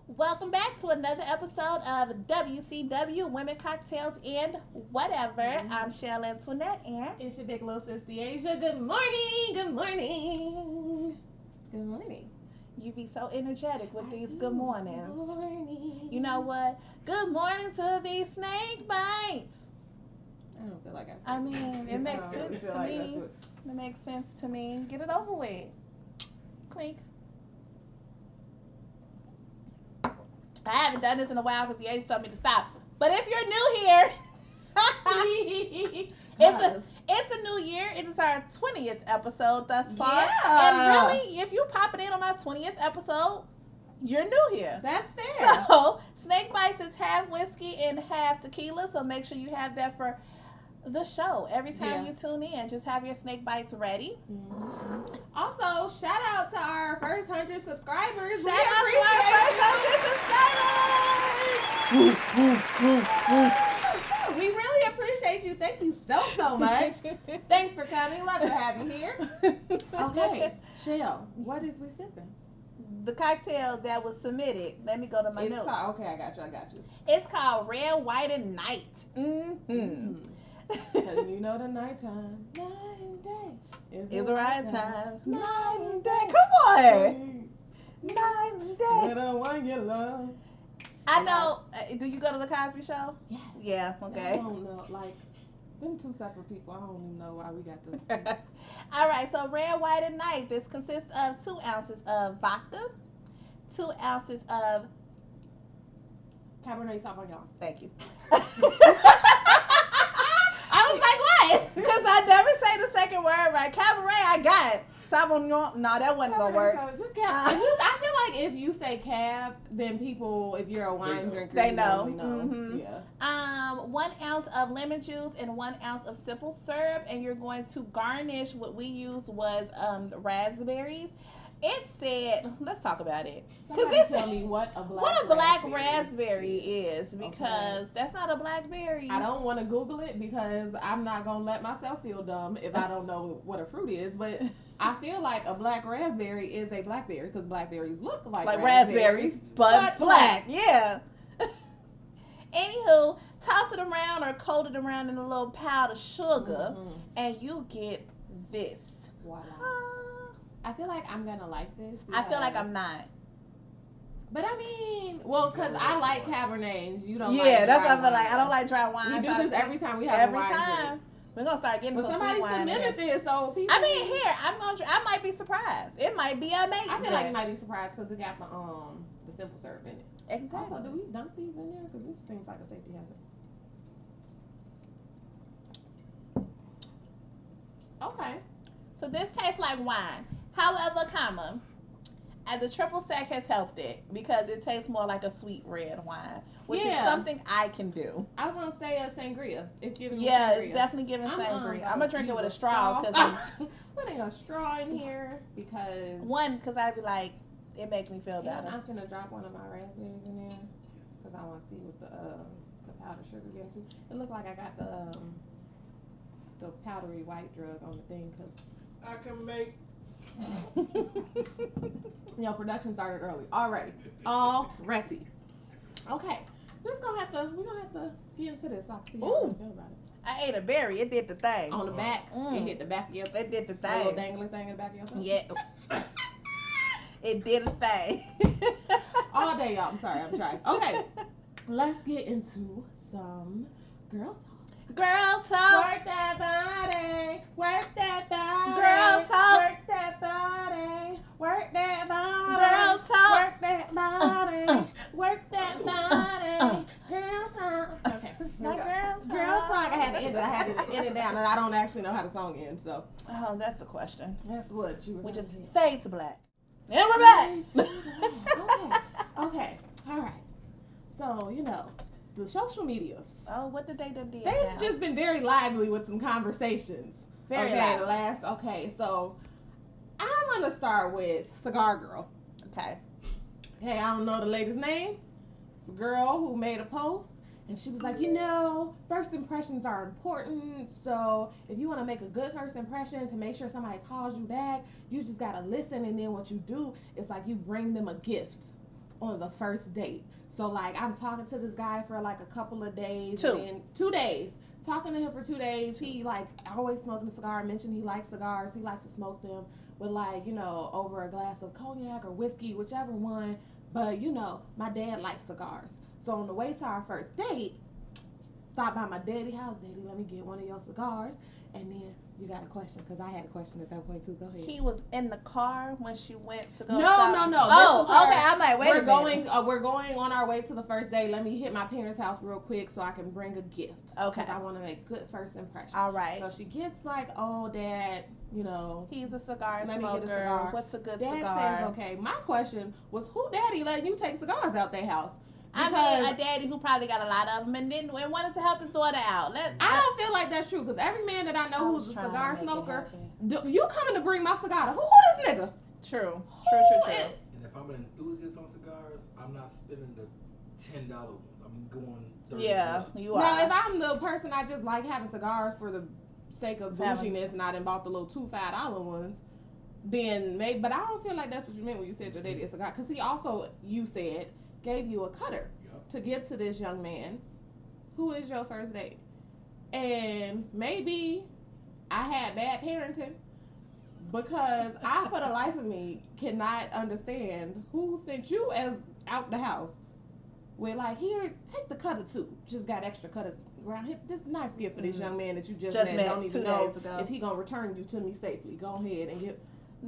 Welcome back to another episode of WCW Women Cocktails and Whatever. I'm Shell Antoinette and it's your big little sister Asia. Good morning. Good morning. Good morning. You be so energetic with these good mornings. Good morning. You know what? Good morning to these snake bites. I don't feel like I said I mean, it makes sense to like me. that's what... It makes sense to me. Get it over with. Clink. I haven't done this in a while because the agent told me to stop. But if you're new here, it's a new year. It is our 20th episode thus far. Yeah. And really, if you popping in on our 20th episode, you're new here. That's fair. So, Snake Bites is half whiskey and half tequila. So make sure you have that for the show. Every time you tune in, just have your Snake Bites ready. Mm-hmm. Also, shout out to our first 100 subscribers. Shout out to our first 100 subscribers. We really appreciate you. Thank you so much. Thanks for coming. Love to have you here. Okay, Shell, what is we sipping? The cocktail that was submitted. Let me go to my notes. Okay, I got you. It's called Red, White, and Night. Cause you know the nighttime, night and day is a right time. Night and day. Come on, night and day. When I want your love. I know. Do you go to the Cosby Show? Yes. Yeah. Okay. I don't know. Like, them two separate people. I don't even know why we got the. All right. So Red, White, and Night. This consists of 2 ounces of vodka, 2 ounces of Cabernet Sauvignon. Thank you. I was like, what? Because I never say the second word right. Cabaret, I got it. Sauvignon, no, that wasn't going to work. Just cab. I feel like if you say cab, then people, if you're a wine drinker, they you know. Mm-hmm. Yeah. 1 ounce of lemon juice and 1 ounce of simple syrup, and you're going to garnish. What we used was raspberries. It said, let's talk about it. Somebody tell me what a black raspberry is, because that's not a blackberry. I don't want to Google it because I'm not going to let myself feel dumb if I don't know what a fruit is, but I feel like a black raspberry is a blackberry because blackberries look like raspberries, but black. Yeah. Anywho, toss it around or coat it around in a little powdered sugar, and you get this. Voila. I feel like I'm going to like this. I feel like I'm not. But I mean, well, because I like Cabernet. You don't like that's what I feel like. I don't like dry wine. We do this every time we have every a wine time. drink. We're going to start getting some somebody sweet wine submitted this, so people... I mean, here, I might be surprised. It might be amazing. I feel like you might be surprised because it got the simple syrup in it. Exactly. Also, do we dunk these in there? Because this seems like a safety hazard. Okay. So this tastes like wine. However, the triple sec has helped it because it tastes more like a sweet red wine, which is something I can do. I was gonna say a sangria. It's giving me sangria. It's definitely giving sangria. I'm gonna drink it with a straw because putting a straw in here because I'd be like, it makes me feel better. I'm gonna drop one of my raspberries in there because I want to see what the powdered sugar gets into. It looked like I got the powdery white drug on the thing because I can make. Production started early already. Okay, we're gonna have to get into this so I can see how I feel about it. I ate a berry. It did the thing on the back. It hit the back of your. It did the thing. A little dangly thing in the back of your thumb. Yeah. It did a thing. All day, y'all. I'm sorry. I'm trying. Okay, let's get into some girl talk. Girl talk. Work that body. Work that body. Girl talk. Work that body. Work that body. Girl talk. Work that body. Work that body. Girl talk. Okay. Girl talk. I had to end it down, and I don't actually know how the song ends. So. Oh, that's a question. That's what you. We just fade to black. And we're back. Okay. All right. So the social medias. Oh, what did they do? They've just been very lively with some conversations. Very lively. So I'm going to start with Cigar Girl. Okay, I don't know the lady's name. It's a girl who made a post, and she was like, first impressions are important, so if you want to make a good first impression to make sure somebody calls you back, you just got to listen, and then what you do is like you bring them a gift. on the first date. So, like, I'm talking to this guy for, like, a couple of days. 2 days. Talking to him for 2 days. He, like, always smoking a cigar. I mentioned he likes cigars. He likes to smoke them with, like, you know, over a glass of cognac or whiskey, whichever one. But, you know, my dad likes cigars. So, on the way to our first date, stop by my daddy's house. Daddy, let me get one of your cigars. And then you got a question, because I had a question at that point, too. Go ahead. He was in the car when she went to go. No. Oh, okay. I'm like, we're going on our way to the first day. Let me hit my parents' house real quick so I can bring a gift. Okay. Because I want to make good first impression. All right. So she gets like, oh, Dad, you know. He's a cigar let smoker. me get a cigar. What's a good Dad cigar? Dad says, okay. My question was, who daddy letting you take cigars out their house? Because I mean, a daddy who probably got a lot of them and wanted to help his daughter out. I don't feel like that's true, because every man that I know who's a cigar smoker, you coming to bring my cigar to who this nigga? True. And if I'm an enthusiast on cigars, I'm not spending the $10 ones. I'm going $30. Yeah, you are. Now, if I'm the person I just like having cigars for the sake of bouginess and I done bought the little $2-5 ones, then maybe, but I don't feel like that's what you meant when you said your daddy is a cigar, because he also, you said, gave you a cutter to give to this young man who is your first date. And maybe I had bad parenting, because I, for the life of me, cannot understand who sent you as out the house with, like, here, take the cutter too. Just got extra cutters around here. This is a nice gift for this young man that you just met. Don't even know if he gonna return you to me safely. Go ahead and give.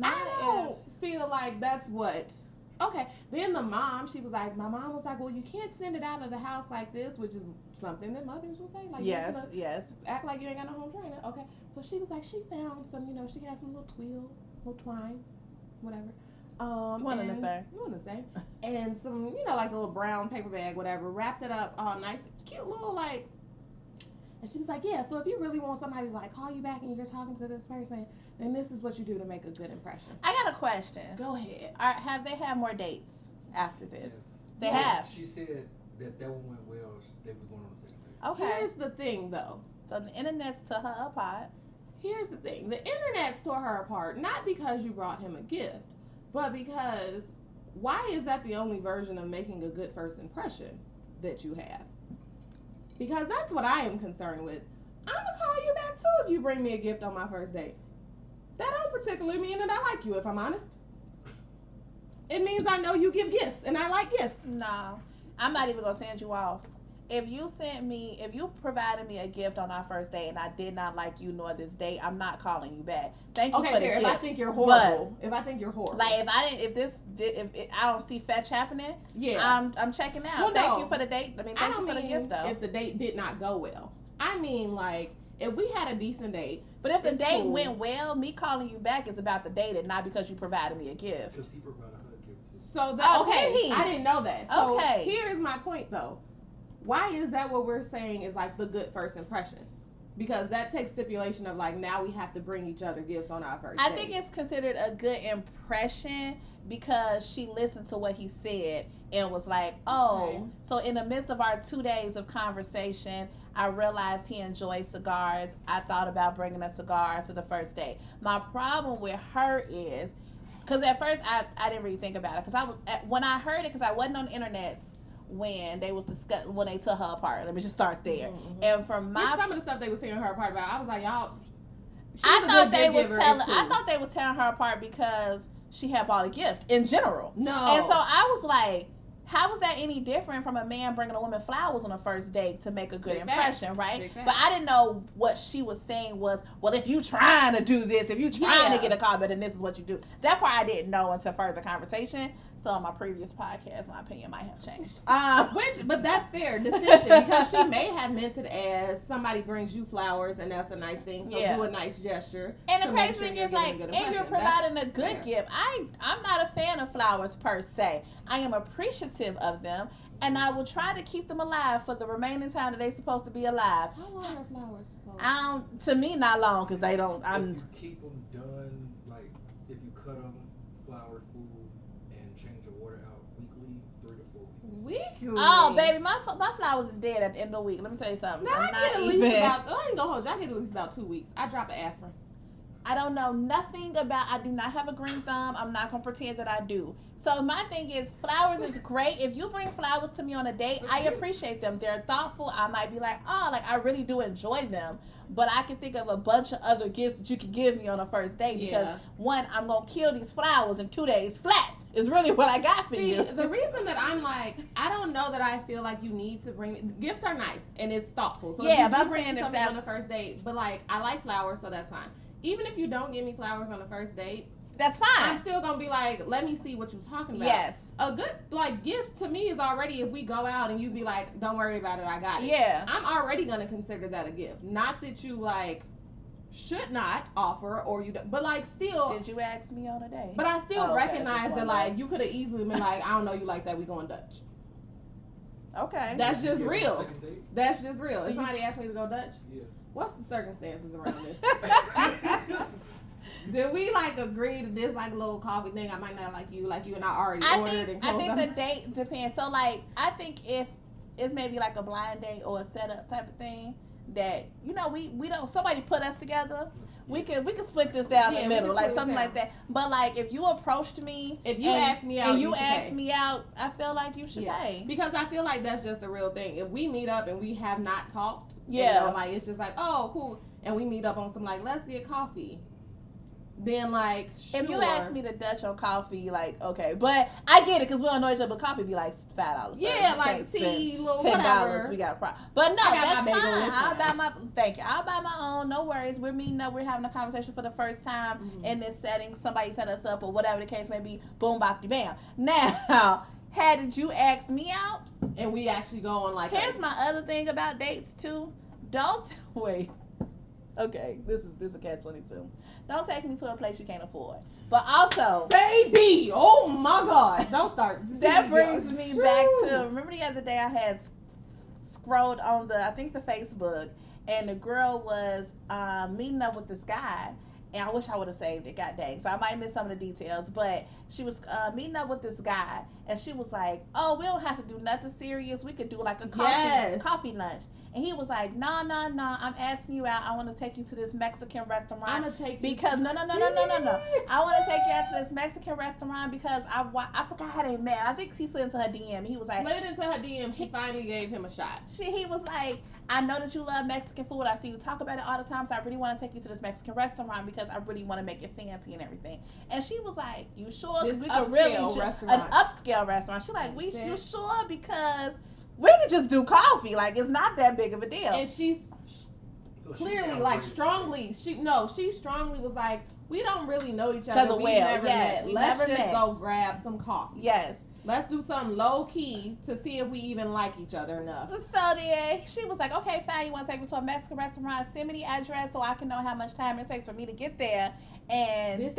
I don't feel like that's what. Okay. Then the mom, she was like, my mom was like, well, you can't send it out of the house like this, which is something that mothers will say. Like, yes. Act like you ain't got no home trainer. Okay. So she was like, she found some, you know, she had some little twill, little twine, whatever. One and the same. And some, you know, like a little brown paper bag, whatever, wrapped it up all nice. Cute little, like, and she was like, yeah, so if you really want somebody to, like, call you back and you're talking to this person, then this is what you do to make a good impression. I got a question. Go ahead. Have they had more dates after this? Yes. They have. She said that one went well. They were going on the second date. Okay. Here's the thing, though. So the internet's tore her apart. Here's the thing. The internet's tore her apart, not because you brought him a gift, but because why is that the only version of making a good first impression that you have? Because that's what I am concerned with. I'm going to call you back, too, if you bring me a gift on my first date. That don't particularly mean that I like you, if I'm honest. It means I know you give gifts, and I like gifts. No, I'm not even going to send you off. If you provided me a gift on our first date and I did not like you nor this date, I'm not calling you back. Thank you for the gift. If I think you're horrible. Like, if I don't see fetch happening, I'm checking out. Well, thank you for the date. Thank you for the gift, though. If the date did not go well. I mean, like, if we had a decent date. But if the date went well, me calling you back is about the date and not because you provided me a gift. Because he provided her a gift, too. So, I didn't know that. So, here's my point, though. Why is that what we're saying is, like, the good first impression? Because that takes stipulation of, like, now we have to bring each other gifts on our first date. I think it's considered a good impression because she listened to what he said and was like, so in the midst of our 2 days of conversation, I realized he enjoys cigars. I thought about bringing a cigar to the first date. My problem with her is, because at first I didn't really think about it, because when I heard it, because I wasn't on the internet when they was when they took her apart. Let me just start there. Mm-hmm. And from some of the stuff they was tearing her apart about, I was like, y'all. I thought they was tearing her apart because she had bought a gift in general. No. And so I was like, how is that any different from a man bringing a woman flowers on a first date to make a good impression, right? But I didn't know what she was saying was, well, if you trying to do this, if you trying to get a car, then this is what you do. That part I didn't know until further conversation. So on my previous podcast, my opinion might have changed. But that's fair distinction, because she may have meant it as somebody brings you flowers and that's a nice thing. So do a nice gesture. And the crazy thing is, like, if you're providing a good gift, I'm not a fan of flowers per se. I am appreciative of them, and I will try to keep them alive for the remaining time that they're supposed to be alive. How long are flowers supposed? To me, not long, because they don't. If you keep them done, like if you cut them, flower food, and change the water out weekly, 3 to 4 weeks. Weekly? Oh, baby, my flowers is dead at the end of the week. Let me tell you something. I ain't gonna hold you. I get at least about 2 weeks. I drop an aspirin. I don't know nothing about, I do not have a green thumb. I'm not going to pretend that I do. So my thing is, flowers is great. If you bring flowers to me on a date, I appreciate them. They're thoughtful. I might be like, oh, like I really do enjoy them. But I can think of a bunch of other gifts that you could give me on a first date because one, I'm going to kill these flowers in 2 days flat is really what I got for you. The reason that I'm like, I don't know that I feel like you need to bring, gifts are nice and it's thoughtful. So yeah, if but you I'm bring saying something on the first date, but like, I like flowers, so that's fine. Even if you don't give me flowers on the first date, that's fine. I'm still gonna be like, let me see what you're talking about. Yes. A good like gift to me is already if we go out and you be like, don't worry about it, I got it. Yeah. I'm already gonna consider that a gift. Not that you like should not offer or you don't, but like still. Did you ask me on a date? But I still recognize that like day. you could have easily been like, I don't know you like that, we going Dutch. Okay. That's just real. That's just real. If somebody asked me to go Dutch, Yeah. what's the circumstances around this? Did we like agree to this like a little coffee thing? I might not like you and I already ordered and closed. I think the date depends. So like I think if it's maybe like a blind date or a setup type of thing that we don't somebody put us together, we can split this down the middle, like something like that. But like if you approached me, if you asked me out, and you asked me out, I feel like you should pay because I feel like that's just a real thing. If we meet up and we have not talked, like it's just like, oh cool, and we meet up on some like let's get coffee. Then like sure. If you ask me to Dutch on coffee, like okay, but I get it because we don't know each other. But coffee be like $5. Yeah, like tea, little $10. We got a problem. But no, that's fine. Thank you. I'll buy my own. No worries. We're meeting up. We're having a conversation for the first time in this setting. Somebody set us up or whatever the case may be. Boom, bop, de bam. Now, did you ask me out? And we actually go on like. Here's my other thing about dates too. Don't wait. Okay, this is a catch-22. Don't take me to a place you can't afford. But also, baby, oh my God, don't start. That brings me back to, remember the other day I had scrolled on the Facebook, and the girl was meeting up with this guy. And I wish I would have saved it, god dang. So I might miss some of the details. But she was meeting up with this guy, and she was like, oh, we don't have to do nothing serious. We could do like a coffee lunch. And he was like, no, I'm asking you out. I want to take you to this Mexican restaurant. I'm going to take you. Because, no. I want to take you out to this Mexican restaurant because I forgot how they met. I think he slid into her DM. He was like. Slid into her DM. She finally gave him a shot. He was like, I know that you love Mexican food. I see you talk about it all the time. So I really want to take you to this Mexican restaurant because I really want to make it fancy and everything. And she was like, you sure? Because we could really an upscale restaurant. She's like, you sure? Because we could just do coffee. Like, it's not that big of a deal. And she's clearly, like, strongly. She strongly was like, we don't really know each other. We never met. Let's just go grab some coffee. Yes. Let's do something low key to see if we even like each other enough. So then she was like, okay, fine, you want to take me to a Mexican restaurant? Send me the address so I can know how much time it takes for me to get there. And this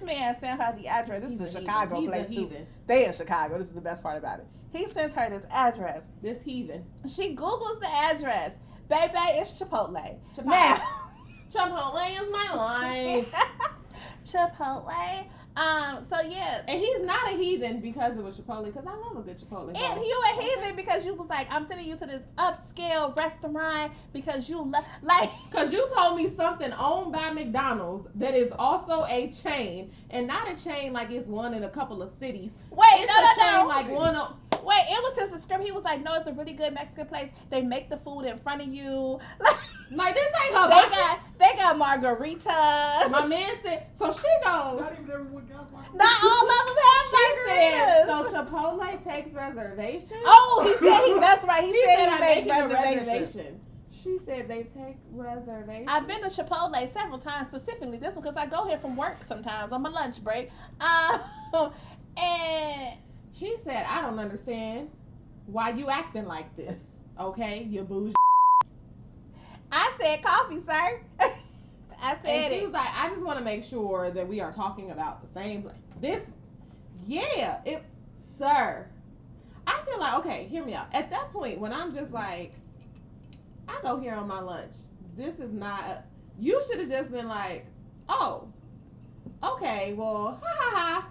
man sent her the address. This is a Chicago place too. They in Chicago. This is the best part about it. He sends her this address. This heathen. She Googles the address. Baby, it's Chipotle. Now, Chipotle is my life. Chipotle. So yeah, and he's not a heathen because it was Chipotle. Because I love a good Chipotle. And you a heathen because you was like, I'm sending you to this upscale restaurant because you because you told me something owned by McDonald's that is also a chain, and not a chain like it's one in a couple of cities. Wait, it's a chain no. Like one. Wait, it was his description. He was like, no, it's a really good Mexican place. They make the food in front of you. Like this ain't her. They got margaritas. My man said, so she goes. Not even everyone got margaritas. Not all of them have margaritas. So Chipotle takes reservations? Oh, he said that's right. He said he made reservation. She said they take reservations. I've been to Chipotle several times, specifically this one because I go here from work sometimes on my lunch break. And he said, I don't understand why you acting like this. Okay, you bougie. I said coffee, sir. I said and she was like, I just want to make sure that we are talking about the same this. Yeah, sir. I feel like, okay, hear me out. At that point, when I'm just like, I go here on my lunch. This is not. You should have just been like, oh, okay, well, ha ha ha.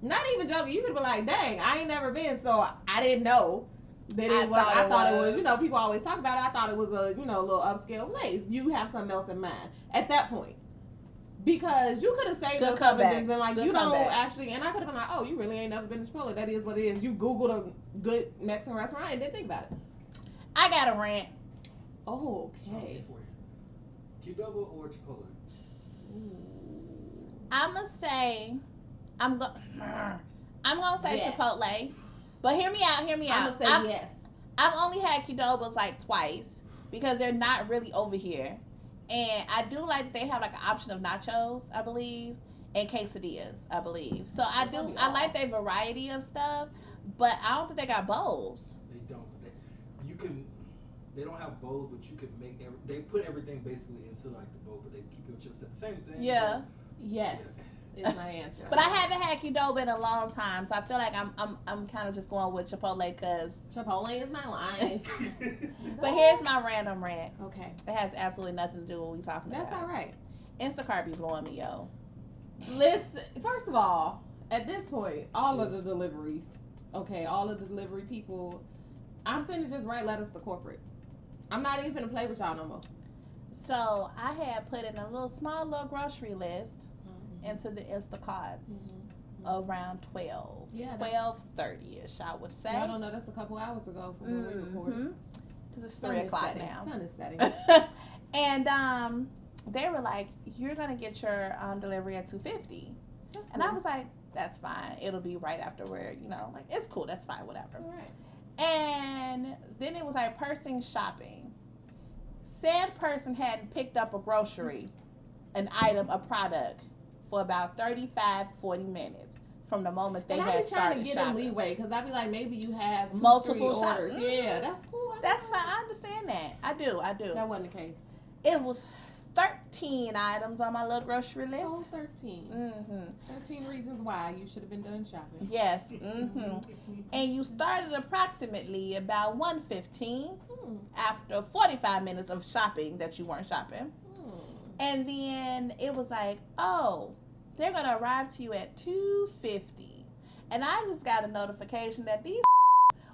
Not even joking. You could have been like, dang, I ain't never been, so I didn't know that it was. I thought it was, you know, people always talk about it. I thought it was a, you know, little upscale place. You have something else in mind at that point. Because you could have saved Good yourself and comeback. just been like, Good you don't comeback. actually, and I could have been like, oh, you really ain't never been to Chipotle. That is what it is. You Googled a good Mexican restaurant and didn't think about it. I got a rant. Oh, okay. Qdoba or Chipotle? I'm gonna say Yes. Chipotle, but hear me out. I'm gonna say yes. I've only had Qdobas like twice because they're not really over here, and I do like that they have like an option of nachos, I believe, and quesadillas, I believe. So I like their variety of stuff, but I don't think they got bowls. They don't. They don't have bowls, but you can make. They put everything basically into like the bowl, but they keep your chips at the same thing. Yeah. Yes. Is my answer. But I haven't had Qdoba in a long time, so I feel like I'm kind of just going with Chipotle because Chipotle is my line. But here's my random rant. Okay. It has absolutely nothing to do with what we talking That's about. all right. Instacart be blowing me, yo. Listen, first of all, at this point, all of the deliveries, all of the delivery people, I'm finna just write letters to corporate. I'm not even finna play with y'all no more. So I had put in a small little grocery list into the Instacarts around 12. Yeah, 12:30ish, I would say. I don't know, that's a couple hours ago from when we recorded. Because it's 3 o'clock now. Sun is setting. And they were like, you're going to get your delivery at $2.50. That's cool. And I was like, that's fine. It'll be right after where, like, it's cool. That's fine, whatever. That's all right. And then it was like person shopping. Said person hadn't picked up a grocery, an item, a product for about 35-40 minutes from the moment they had started shopping. I be trying to get them leeway because I be like, maybe you have multiple 3 orders. shopping. Yeah, that's cool. That's fine. I understand that. I do. That wasn't the case. It was 13 items on my little grocery list. Oh, 13. 13 reasons why you should have been done shopping. Yes. And you started approximately about 1:15 after 45 minutes of shopping that you weren't shopping. And then it was like, oh, they're going to arrive to you at 2:50. And I just got a notification that these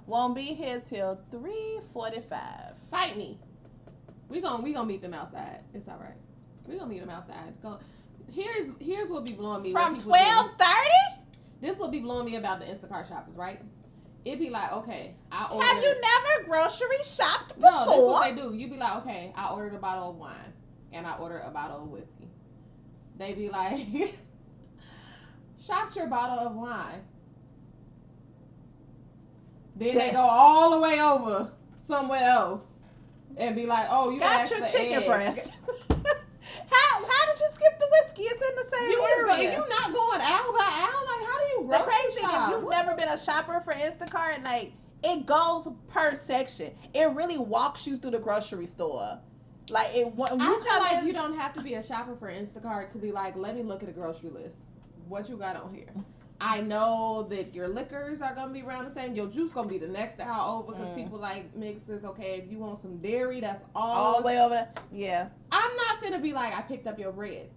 won't be here till 3:45. Fight me. We gonna meet them outside. It's all right. We gonna meet them outside. Here's what be blowing me. From 12:30? This what be blowing me about the Instacart shoppers, right? It be like, okay, I ordered. Have you never grocery shopped before? No, that's what they do. You be like, okay, I ordered a bottle of wine and I ordered a bottle of whiskey. They be like, shopped your bottle of wine. Then they go all the way over somewhere else and be like, oh, you got your chicken breast. How did you skip the whiskey? It's in the same area. You not going aisle by aisle? Like, how do you The crazy shop? thing, if you've never been a shopper for Instacart, like, it goes per section. It really walks you through the grocery store. Like, I feel like you don't have to be a shopper for Instacart to be like, let me look at a grocery list. What you got on here? I know that your liquors are gonna be around the same. Your juice gonna be the next aisle over because people like mixes. Okay, if you want some dairy, that's all the way over there. Yeah. I'm not finna be like, I picked up your bread,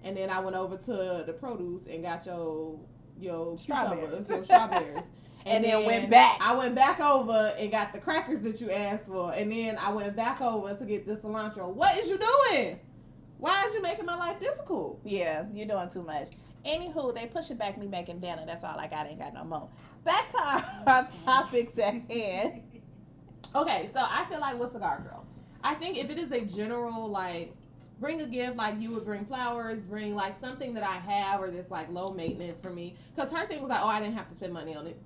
and then I went over to the produce and got your cucumbers, your strawberries. And then went back. I went back over and got the crackers that you asked for, and then I went back over to get the cilantro. What is you doing? Why is you making my life difficult? Yeah, you're doing too much. Anywho, they push it back, me making dinner. That's all I got. Ain't got no more. Back to our topics at hand. Okay, so I feel like with Cigar Girl, I think if it is a general, like, bring a gift, like you would bring flowers, bring, like, something that I have or this, like, low maintenance for me. Because her thing was like, oh, I didn't have to spend money on it.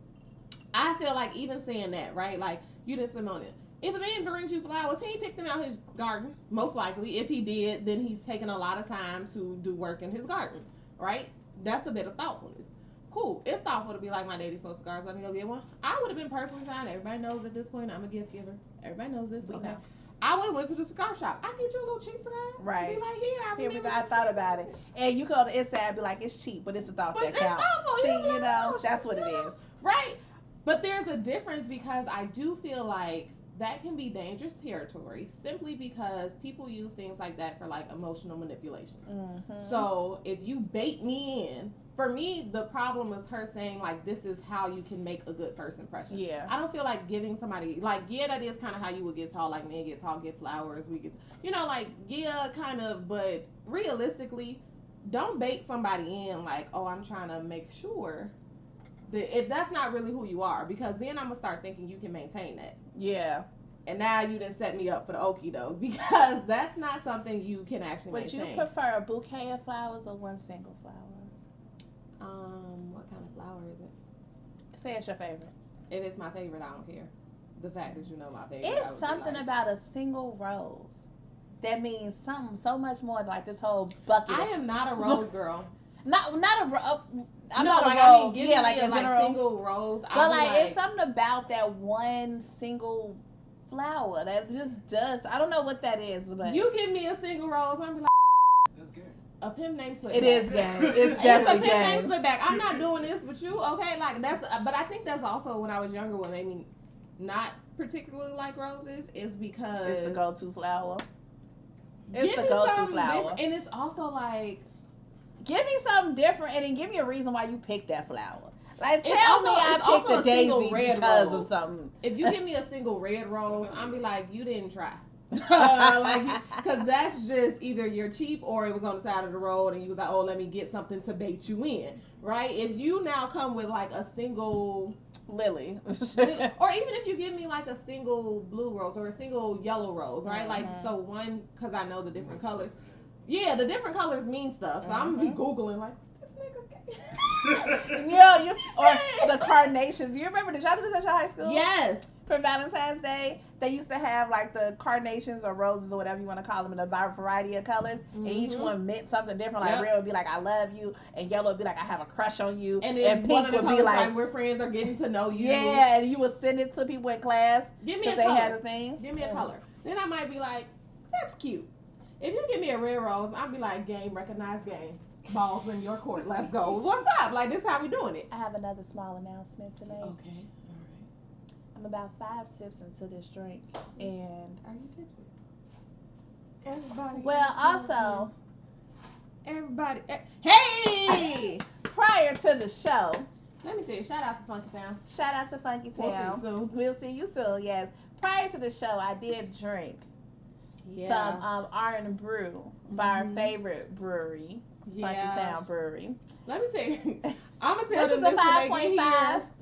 I feel like even saying that, right? Like, you didn't spend money on it. If a man brings you flowers, he picked them out his garden. Most likely. If he did, then he's taken a lot of time to do work in his garden, right? That's a bit of thoughtfulness. Cool. It's thoughtful to be like, my daddy smokes cigars. Let me go get one. I would have been perfectly fine. Everybody knows at this point I'm a gift giver. Everybody knows this. Okay. I would have went to the cigar shop. I get you a little cheap cigar. Right. Be like, I thought about it. And you go to the inside and be like, it's cheap, but it's a thought that counts. Thoughtful. See, that's what it is. Right. But there's a difference because I do feel like that can be dangerous territory simply because people use things like that for like emotional manipulation. So if you bait me in, for me, the problem is her saying, like, this is how you can make a good first impression. Yeah. I don't feel like giving somebody, like, yeah, that is kind of how you would get tall. Like, men get tall, get flowers. We get, you know, like, yeah, kind of. But realistically, don't bait somebody in, like, oh, I'm trying to make sure that if that's not really who you are. Because then I'm going to start thinking you can maintain that. Yeah. And now you done set me up for the okie doke. Because that's not something you can actually maintain. Would you prefer a bouquet of flowers or one single flower? What kind of flower is it? Say it's your favorite. If it's my favorite, I don't care. The fact that you know my favorite. It's something about a single rose that means something so much more like this whole bucket. I am not a rose girl. Not a rose. I'm no, not like, a rose. I mean, Yeah, like a general single rose. But like it's something about that one single flower that just does. I don't know what that is, but you give me a single rose, I'm be like, That's good. a pimp named Slipback. It is game. It's It's definitely a pimp game. named Slipback. I'm not doing this with you, okay? Like that's. But I think that's also when I was younger what made me not particularly like roses is because It's the go-to flower. It's give the me go-to something flower. different. And it's also like, give me something different, and then give me a reason why you picked that flower. Like, tell also- me it's I also picked a a daisy single red because rose. of something. if you give me a single red rose, I'm be like, you didn't try. Because that's just either you're cheap or it was on the side of the road and you was like, oh, let me get something to bait you in, right? If you now come with like a single Lily. or even if you give me like a single blue rose or a single yellow rose, right? Like, so one, because I know the different colors. Yeah, the different colors mean stuff. So I'm going to be Googling like, this nigga gay. Yeah, or the carnations. You remember, did y'all do this at your high school? Yes. For Valentine's Day, they used to have like the carnations or roses or whatever you want to call them in a variety of colors, and each one meant something different. Like red would be like I love you, and yellow would be like I have a crush on you, and then pink would be like we're friends or getting to know you. Yeah, and you would send it to people in class. Give me a they color. had a thing. Give me a color. Then I might be like, that's cute. If you give me a red rose, I'll be like, game, recognize game. Balls in your court. Let's go. What's up? Like, this is how we doing it. I have another small announcement today. Okay. I'm about 5 sips into this drink, and Are you tipsy? Everybody. well, also Everybody. Hey! prior to the show, Let me see. Shout out to Funkytown. shout out to Funkytown. We'll see you soon. Yes. Prior to the show, I did drink some Iron Brew by our favorite brewery, Funkytown Brewery. Let me tell you. I'm gonna tell Which is them a this when they get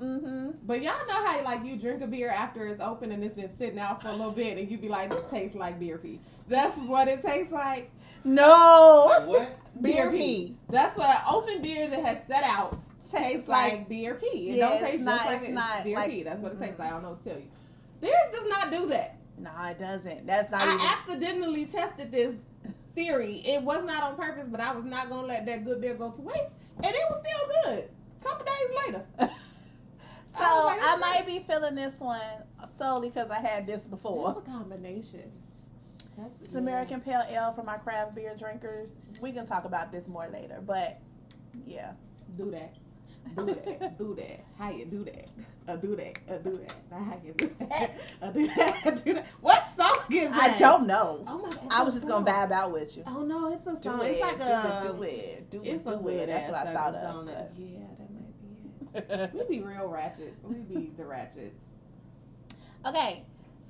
5.5. here. But y'all know how like you drink a beer after it's open and it's been sitting out for a little bit, and you be like, "This tastes like beer pee." That's what it tastes like. No. What? Beer pee. That's what an open beer that has set out tastes like beer pee. It Yeah, don't it's taste not- just like it's it's not beer like- pee. That's what it tastes like. I don't know what to tell you. Theirs does not do that. No, it doesn't. That's not I even. accidentally tested this theory. It was not on purpose, but I was not gonna let that good beer go to waste, and it was still good. A couple days later. So I might be feeling this one solely because I had this before. That's a combination. It's an American Pale Ale for my craft beer drinkers. We can talk about this more later, but yeah. Do that. Do that. Do that. How you do that? Do that. Do that. Now how you do that? Do that. Do that. What song is that? I don't know. Oh my God. I was just gonna vibe out with you. Oh no, it's a Do song. it, It's like do it's a it. good That's what I thought song. of. Yeah, that might be it. We be real ratchet. We be the ratchets. Okay,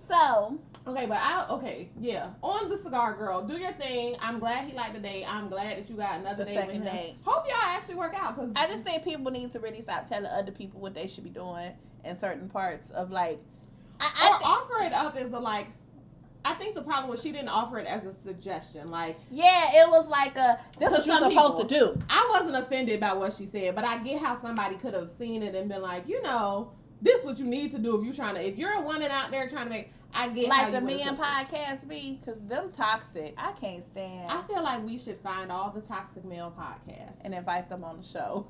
so Okay, but on the Cigar Girl, do your thing. I'm glad he liked the date. I'm glad that you got another The date with second him. date. Hope y'all actually work out because I just think people need to really stop telling other people what they should be doing in certain parts of like. offer it up as a like. I think the problem was she didn't offer it as a suggestion. Like, Yeah, it was like this is what you're some supposed people, to do. I wasn't offended by what she said, but I get how somebody could have seen it and been like, this what you need to do if you're a woman out there trying to make. I get Like how the you Men would have podcast be, because them toxic. I can't stand. I feel like we should find all the toxic male podcasts and invite them on the show.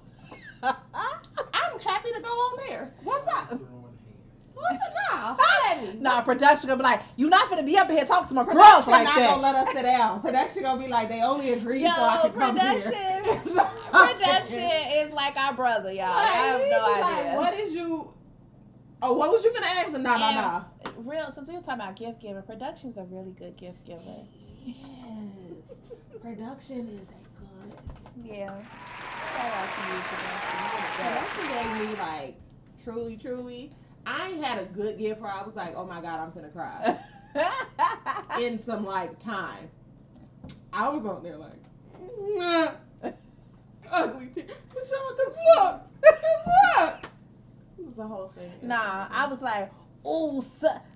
I'm happy to go on theirs. What's up? Throwing hands. What's up now? Holla at me. Nah, production gonna be like, you not finna be up here talking to my girls Production like not that. gonna let us sit down. Production gonna be like, they only agreed Yo, so I could come production, here. production is like our brother, y'all. I have no idea. What is you? Oh, what was you gonna ask? Nah. Real, since we was talking about gift giving, production's a really good gift giver. Yes. Production is a good gift Yeah. Shout out to you, production. Production gave me like truly. I ain't had a good gift where I was like, oh my God, I'm gonna cry. In some like time. I was on there like, nah. Ugly tears. But y'all, cause look. It was a whole thing. Nah, I was like, ooh,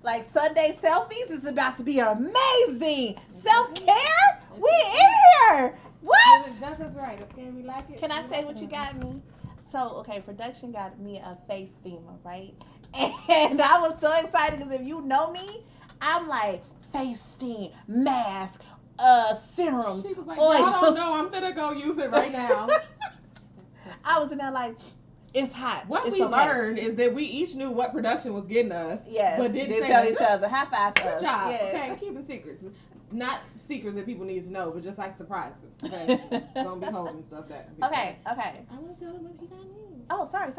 like Sunday selfies is about to be amazing. Self-care? We in here. What? That's us right. Okay, we like it. Can I say what you got me? So, okay, production got me a face steamer, right? And I was so excited because if you know me, I'm like, face steam, mask, serums. She was like, oil. I don't know. I'm gonna go use it right now. I was in there like, it's hot. What it's we okay. learned is that we each knew what production was getting us. Yes. But didn't say tell that. each other. High five to Good us. job. Yes. Okay, keeping secrets. Not secrets that people need to know, but just like surprises. Okay. Don't be holding stuff that. Okay. I want to tell them what he got me. Oh, sorry.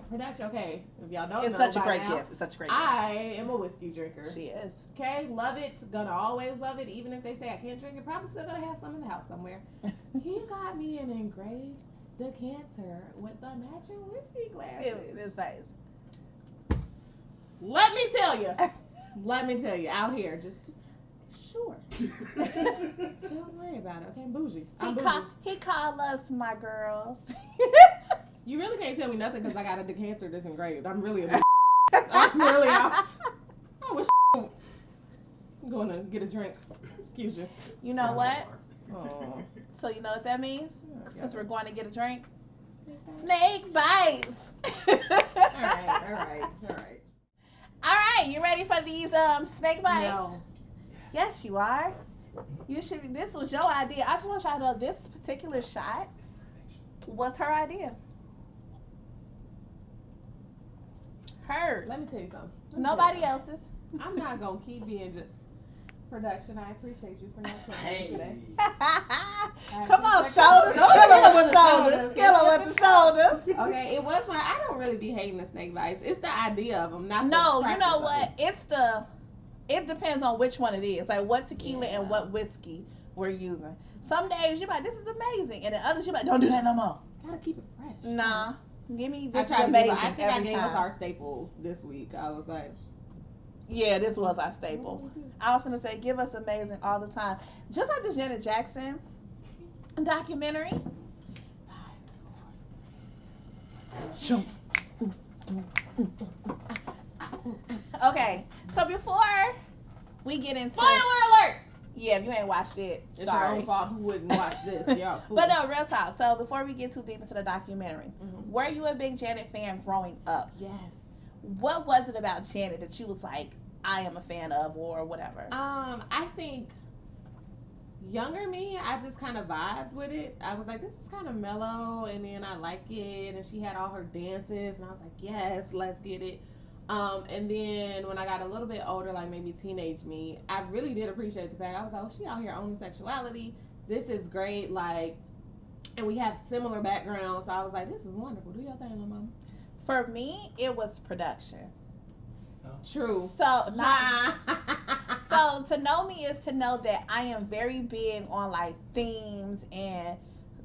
Production, okay. If y'all don't It's know such a by great now, gift. It's such a great gift. I am a whiskey drinker. She is. Okay, love it. Gonna always love it. Even if they say I can't drink it, probably still gonna have some in the house somewhere. He got me an engraved decanter with the matching whiskey glasses. It's nice. Let me tell you, out here, just sure. Don't worry about it, okay? Bougie. I'm bougie. He called us my girls. You really can't tell me nothing because I got a decanter that's engraved. I'm really a I'm really out. I wish I'm going to get a drink. Excuse you. You know what? Oh. So you know what that means? Since we're going to get a drink? Snake Snake bites. All right. All right, you ready for these snake bites? No. Yes, you are. You should. This was your idea. I just want y'all to know this particular shot was her idea. Hers. Let me tell you something. Nobody else's. I'm not going to keep being just... Production, I appreciate you for not playing today. Come on, shoulders. Kill her with the shoulders. Kill her with the shoulders. Okay, it was I don't really be hating the snake bites. It's the idea of them, not No, the you know practice what? It depends on which one it is. Like what tequila and what whiskey we're using. Some days you're like, this is amazing. And then others you're like, don't do that no more. Gotta keep it fresh. Nah. Give me this I is amazing. I think I gave time. us our staple this week. I was like, yeah, this was our staple. I was gonna say, give us amazing all the time. Just like the Janet Jackson documentary. Okay, so before we get into spoiler alert. Yeah, if you ain't watched it, It's sorry. your own fault who wouldn't watch this. Y'all But no, real talk. So before we get too deep into the documentary, were you a big Janet fan growing up? Yes. What was it about Janet that you was like, I am a fan of or whatever? I think younger me, I just kind of vibed with it. I was like, this is kind of mellow, and then I like it, and she had all her dances, and I was like, yes, let's get it. And then when I got a little bit older, like maybe teenage me, I really did appreciate the fact I was like, oh, she out here owning sexuality. This is great. Like, and we have similar backgrounds. So I was like, this is wonderful. Do your thing, little mama. For me, it was production. True. So, so to know me is to know that I am very big on like themes and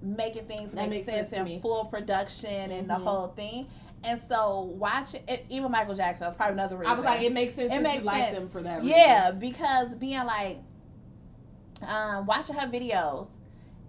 making things make sense in full production and the whole thing. And so watching it, even Michael Jackson, that's probably another reason. I was like, it makes sense. It makes sense. Like them for that reason. Yeah, because being like, watching her videos,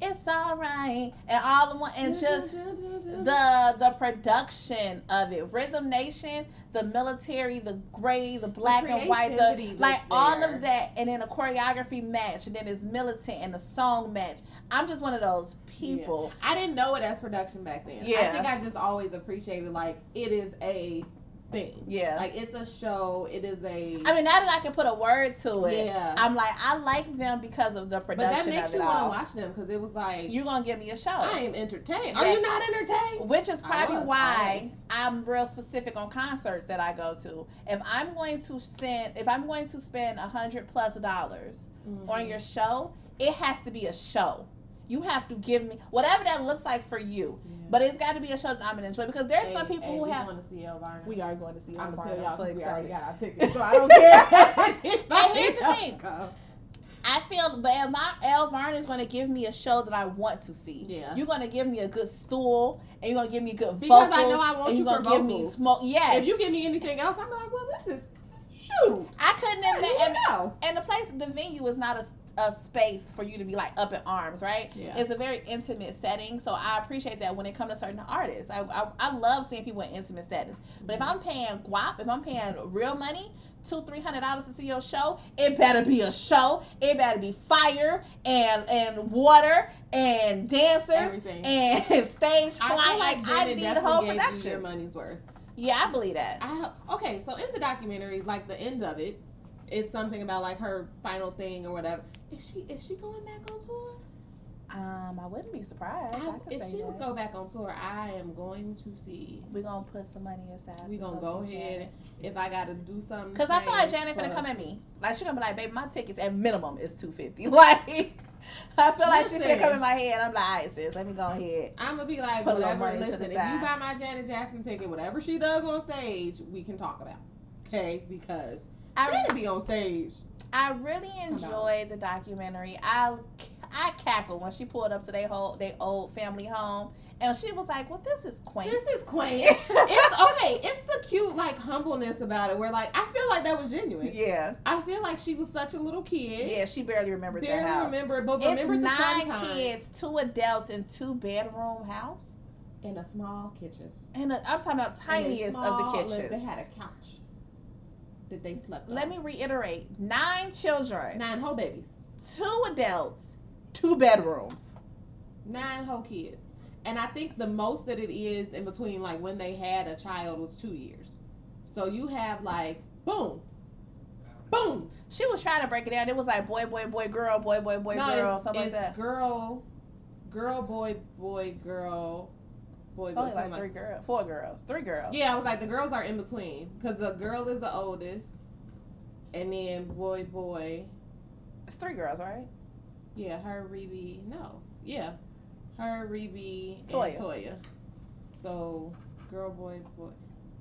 it's all right, and all the one, and just the production of it, Rhythm Nation, the military, the gray, the black and white, like all of that, and then a choreography match, and then it's militant and the song match. I'm just one of those people. Yeah. I didn't know it as production back then. Yeah. I think I just always appreciated like it is a thing. Yeah. Like it's a show. It is a. I mean, now that I can put a word to it, yeah. I'm like, I like them because of the production. But that makes of you want to watch them because it was like you're gonna give me a show. I am entertained. Are you not entertained? Which is probably why I'm real specific on concerts that I go to. If I'm going to spend $100+ on your show, it has to be a show. You have to give me whatever that looks like for you. Yeah. But it's got to be a show that I'm going to enjoy because there's some people who have. We are going to see El Varner. I'm going to tell y'all so we already excited. got our tickets, so I don't care. But here's the thing. I feel, but El Varn is going to give me a show that I want to see. Yeah. You're going to give me a good stool, and you're going to give me good because vocals. I know I want and you you're for gonna give vocals. me smoke. Yeah. If you give me anything else, I'm like, well, this is shoot. I couldn't even know. And the venue is not a space for you to be like up in arms, right? Yeah. It's a very intimate setting, so I appreciate that when it comes to certain artists. I love seeing people in intimate settings. But if I'm paying guap, if I'm paying real money, $200-$300 to see your show, it better be a show. It better be fire and water and dancers Everything. and stage I flight. feel like I Janet need the definitely whole gave you production. your money's worth. Yeah, I believe that. Okay, so in the documentary, like the end of it, it's something about like her final thing or whatever. Is she going back on tour? I wouldn't be surprised. If she would go back on tour, I am going to see. We're gonna put some money aside. We're gonna go ahead. If I gotta do something, because I feel like Janet finna come at me. Like she gonna be like, "Baby, my tickets at minimum is $250." Like I feel like she finna come in my head. I'm like, "All right, sis, let me go ahead." I'm gonna be like, put a little whatever. money to Listen, the if side. you buy my Janet Jackson ticket, whatever she does on stage, we can talk about. Okay, because Janet be on stage. I really enjoyed the documentary. I cackled when she pulled up to their old family home, and she was like, "Well, this is quaint. This is quaint. It's okay. It's the cute like humbleness about it, where like I feel like that was genuine. Yeah, I feel like she was such a little kid. Yeah, she barely remembered that house. Barely remember, but It's remembered the 9 fun times. kids, 2 adults, and 2-bedroom house. In a small kitchen. And I'm talking about tiniest of the kitchens. They had a couch that they slept on. Let me reiterate: 9 children, 9 whole babies, 2 adults, 2 bedrooms, 9 whole kids. And I think the most that it is in between, like when they had a child, was 2 years. So you have like boom, boom. She was trying to break it down. It was like boy, boy, boy, girl, boy, boy, boy, girl, something like that. Girl, boy, boy, girl, boy. It's only like 3 girls, 4 girls, 3 girls. Yeah, I was like, the girls are in between because the girl is the oldest, and then boy, boy. It's 3 girls, right? Yeah, her, Rebe, no. Yeah. Her, Rebe, and Toya. Toya. So, girl, boy, boy,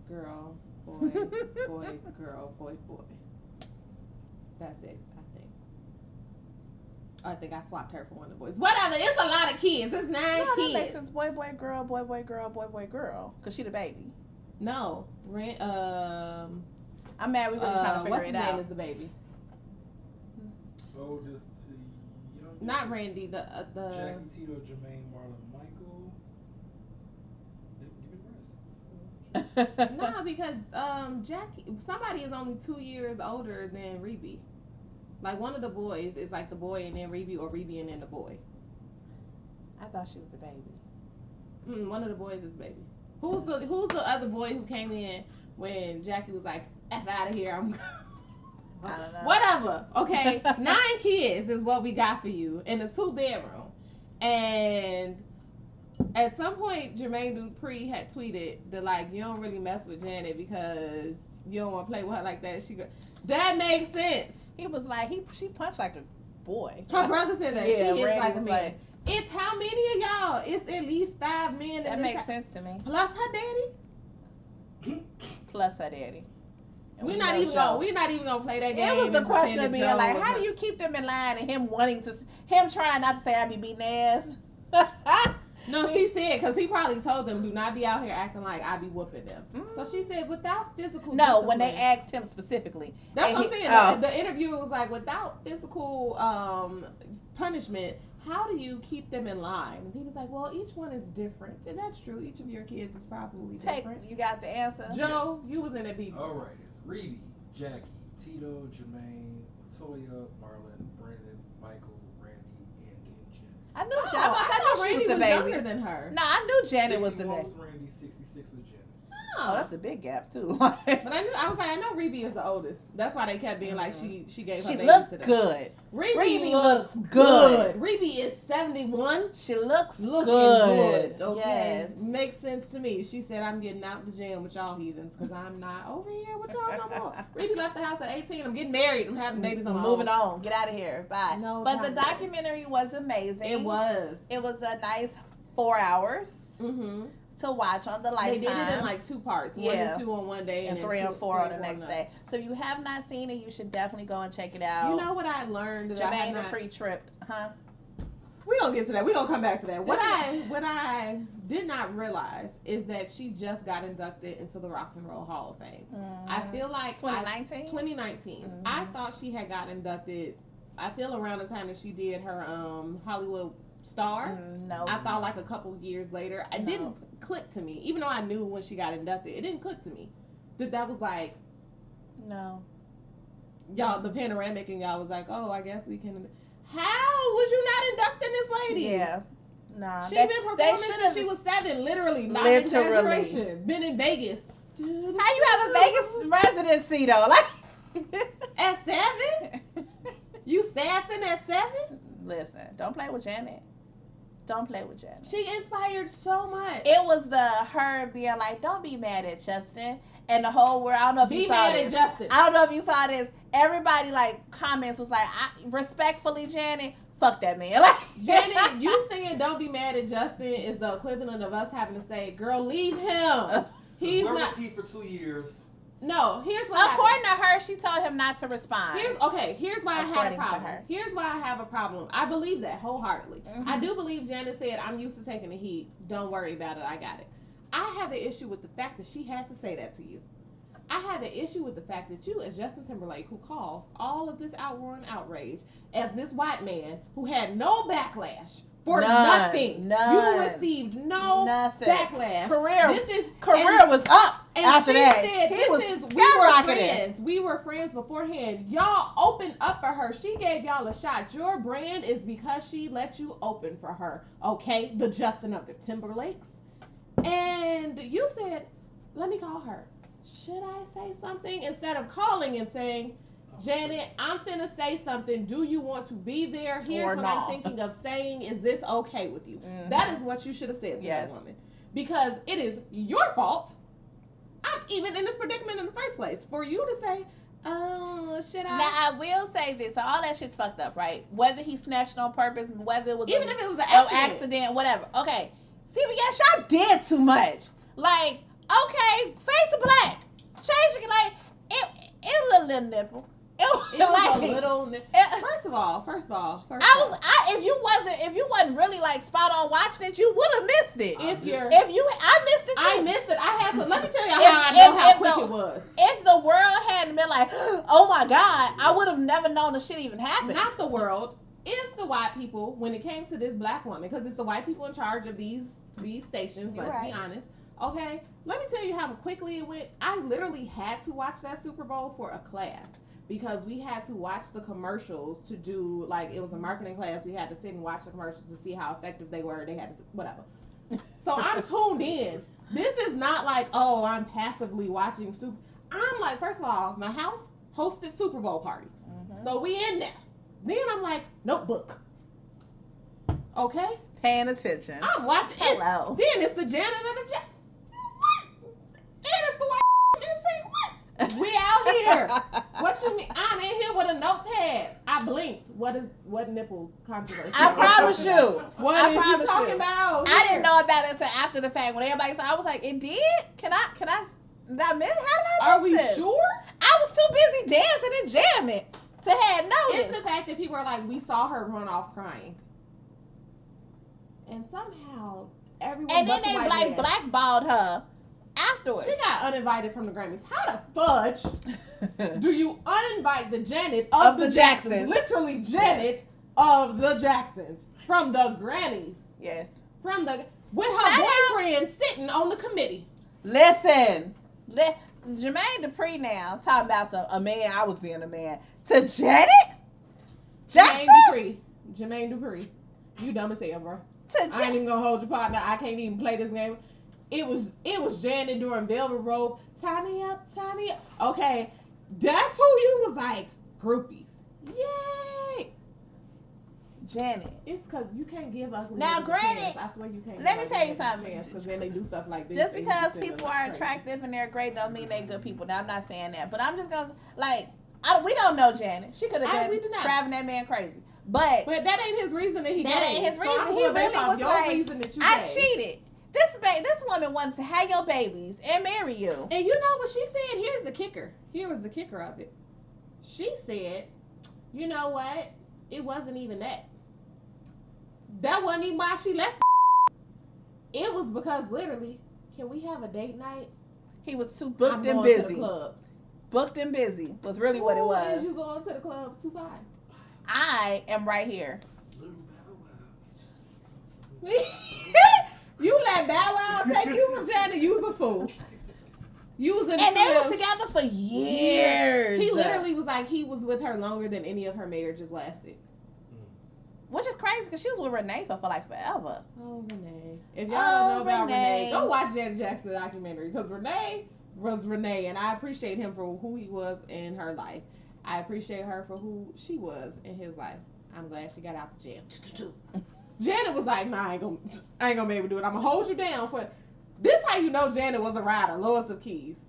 girl, boy, boy, girl, boy, boy. That's it, I think. I think I swapped her for one of the boys. Whatever, it's a lot of kids. It's 9 No, kids. that makes sense. Boy, boy, girl, boy, boy, girl, boy, boy, girl. Because she the baby. No. I'm mad we were trying to figure what's it his out. name is the baby? Oh, just see. You know, Not Randy, the Jackie, Tito, Jermaine, Marlon, Michael. Give me the rest. No, because Jackie, somebody is only 2 years older than Rebe. Like one of the boys is like the boy and then Rebe, or Rebe and then the boy. I thought she was the baby. One of the boys is baby. Who's the other boy who came in when Jackie was like, "F out of here, I'm." I don't know. Whatever. Okay, 9 kids is what we got for you in a 2-bedroom, and at some point, Jermaine Dupri had tweeted that like, you don't really mess with Janet because you don't want to play with her like that. That makes sense. He was like, she punched like a boy. Her brother said that. Yeah, she hits Randy like a was man. like- It's how many of y'all? It's at least 5 men. That makes sense to me. Plus her daddy. Plus her daddy. And We're we not know even gonna play that game. It was the and question of pretend being that Joe like, was how her- do you keep them in line, and him trying not to say I be beating ass. No, she said, because he probably told them, do not be out here acting like I be whooping them. So she said, without physical No, when they discipline- asked him specifically. That's and what I'm he- saying. oh. The interviewer was like, without physical punishment, how do you keep them in line? And he was like, well, each one is different. And that's true. Each of your kids is probably different. You got the answer? Joe, you was in that beat. All right, it's Rebe, Jackie, Tito, Jermaine, Latoya, Marlon, Brandon, Michael, Randy, and then Janet. I knew Oh, she. I knew she Randy was the baby. younger than her. No, I knew Janet was the 61 baby. was Randy, 66 was Janet. Oh, that's a big gap too. But I was like, I know Rebe is the oldest. That's why they kept being like, she gave her She babies looks to them. good. Rebe looks good. Rebe is 71. She looks Looking good. Okay. Yes. Makes sense to me. She said, I'm getting out the gym with y'all heathens because I'm not over here with y'all no more. Rebe left the house at 18. I'm getting married. I'm having babies on my Moving own. on. Get out of here. Bye. No but the time documentary was amazing. It was. It was a nice 4 hours. Mm-hmm. to watch on the Lifetime. They did it in like 2 parts. 1 and 2 on one day, and 3 and 4 on the next day. So if you have not seen it, you should definitely go and check it out. You know what I learned? Jermaine the pre-tripped, huh? We're going to get to that. We're going to come back to that. What I did not realize is that she just got inducted into the Rock and Roll Hall of Fame. I feel like 2019? 2019. I thought she had got inducted, I feel around the time that she did her Hollywood Star. No. I thought like a couple years later. It didn't click to me. Even though I knew when she got inducted, it didn't click to me. That was like... No. Y'all, the panoramic, and y'all was like, oh, I guess we can... How was you not inducting this lady? Yeah. Nah. She's been performing since she was 7, literally. Not exaggeration. Been in Vegas. How you have a Vegas residency, though? Like at 7? You sassing at 7? Listen, don't play with Janet. Don't play with Janet. She inspired so much. It was her being like, don't be mad at Justin. And the whole world, I don't know if you saw this. Be mad at Justin. I don't know if you saw this. Everybody, like, comments was like, respectfully, Janet, fuck that man. Like, Janet, you saying don't be mad at Justin is the equivalent of us having to say, girl, leave him. He's Where not. was he for 2 years? No, here's what according to her, she told him not to respond. Here's why I had a problem. Here's why I have a problem. I believe that wholeheartedly. I do believe Janet said, I'm used to taking the heat. Don't worry about it. I got it. I have an issue with the fact that she had to say that to you. I have an issue with the fact that you, as Justin Timberlake, who caused all of this outroar and outrage, as this white man who had no backlash for nothing. You received nothing. Backlash. Career was up and after she that. Said, we were friends. We were friends beforehand. Y'all opened up for her. She gave y'all a shot. Your brand is because she let you open for her. Okay? The Justin of the Timberlakes. And you said, let me call her. Should I say something? Instead of calling and saying, Janet, I'm finna say something. Do you want to be there? Here's what I'm thinking of saying. Is this okay with you? That is what you should have said to that woman. Because it is your fault. I'm even in this predicament in the first place. For you to say, oh, should I? Now, I will say this. So all that shit's fucked up, right? Whether he snatched on purpose, whether it was even if it was an accident, whatever. Okay. CBS, y'all did too much. Like, okay, fade to black. Change it. Like, it was a little nipple. It was like, a little nipple. First of all. If you wasn't really like spot on watching it, you would have missed it. I missed it too. I missed it. I had to. Let me tell you how quick it was. If the world hadn't been like, oh my God, I would have never known the shit even happened. Not the world. If the white people, when it came to this black woman, because it's the white people in charge of these stations, let's be honest. Okay, let me tell you how quickly it went. I literally had to watch that Super Bowl for a class because we had to watch the commercials to do, like, it was a marketing class. We had to sit and watch the commercials to see how effective they were. They had to, whatever. So I'm tuned in. This is not like, oh, I'm passively watching I'm like, first of all, my house hosted Super Bowl party. So we in there. Then I'm like, notebook. Okay? Paying attention. I'm watching. Hello. Then it's the janitor of the what? Then it's the white and say what? We out here. What you mean? I'm in here with a notepad. I blinked. What nipple controversy? I promise you. What is you talking about? I didn't know about it until after the fact when everybody saw. I was like, it did? Can I? Did I miss? How did I miss this? Are we sure? I was too busy dancing and jamming to have noticed. It's the fact that people are like, we saw her run off crying. And somehow everyone and then they like blackballed her afterwards. She got uninvited from the Grammys. How the fudge do you uninvite the Janet of the Jacksons? Literally Janet of the Jacksons from the Grammys. Yes. With her boyfriend sitting on the committee. Listen. Jermaine Dupri now talking about a man. I was being a man to Janet Jackson. Jermaine Dupri. You dumb as hell, bro. I ain't even gonna hold your partner. I can't even play this game. It was Janet during Velvet Rope. Tie me up. Okay, that's who you was like groupies. Yay, Janet. It's because you can't give ugly. Now, granted, I swear you can't. Let me tell you something. Because then they do stuff like this. Just because people are attractive and they're great don't mean they're good people. Now I'm not saying that, but I'm just gonna we don't know Janet. She could have been driving that man crazy. But that ain't his reason that he ain't his reason. So he really was like, reason that you I cheated. This woman wants to have your babies and marry you. And you know what she said? Here's the kicker. Here was the kicker of it. She said, you know what? It wasn't even that. That wasn't even why she left. It was because literally, can we have a date night? He was too booked and To busy. the club. Booked and busy was really what it was. Is you going to the club too far? I am right here. You let Bow Wow take you from Janet. You's a fool. You was in the and they was field. together for years. He literally was like, he was with her longer than any of her marriages lasted. Which is crazy because she was with Renee for like forever. Oh, Renee. If y'all don't know about Renee, go watch Janet Jackson documentary because Renee was Renee, and I appreciate him for who he was in her life. I appreciate her for who she was in his life. I'm glad she got out the jail. Janet was like, nah, I ain't gonna be able to do it. I'm gonna hold you down for this. How you know Janet was a rider, Lois of Keys.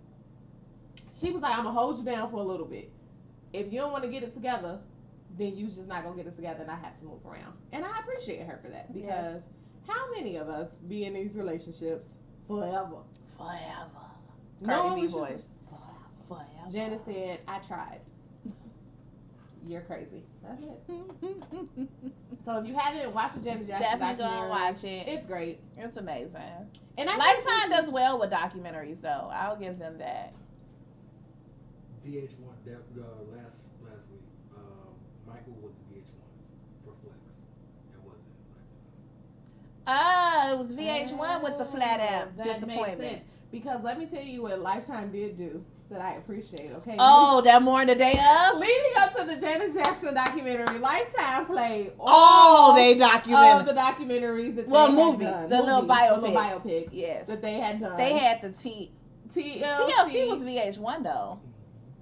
She was like, I'm gonna hold you down for a little bit. If you don't want to get it together, then you just not gonna get it together, and I have to move around. And I appreciate her for that because how many of us be in these relationships forever? Cardi B voice. Forever. Janet said, I tried. You're crazy. That's it. So if you haven't watched the Janet Jackson definitely go documentary, and watch it. It's great. It's amazing. And Lifetime does well with documentaries, though. I'll give them that. VH1 last week, Michael was the VH1s for Flex. It wasn't Lifetime. It was VH1 with the flat out that disappointment. makes sense. Because let me tell you what Lifetime did do that I appreciate, okay? Oh, that morning, the day of? Leading up to the Janet Jackson documentary, Lifetime played all they of documented. the documentaries that movies, had done. the little biopics. Yes. That they had done. They had the TLC was VH1 though.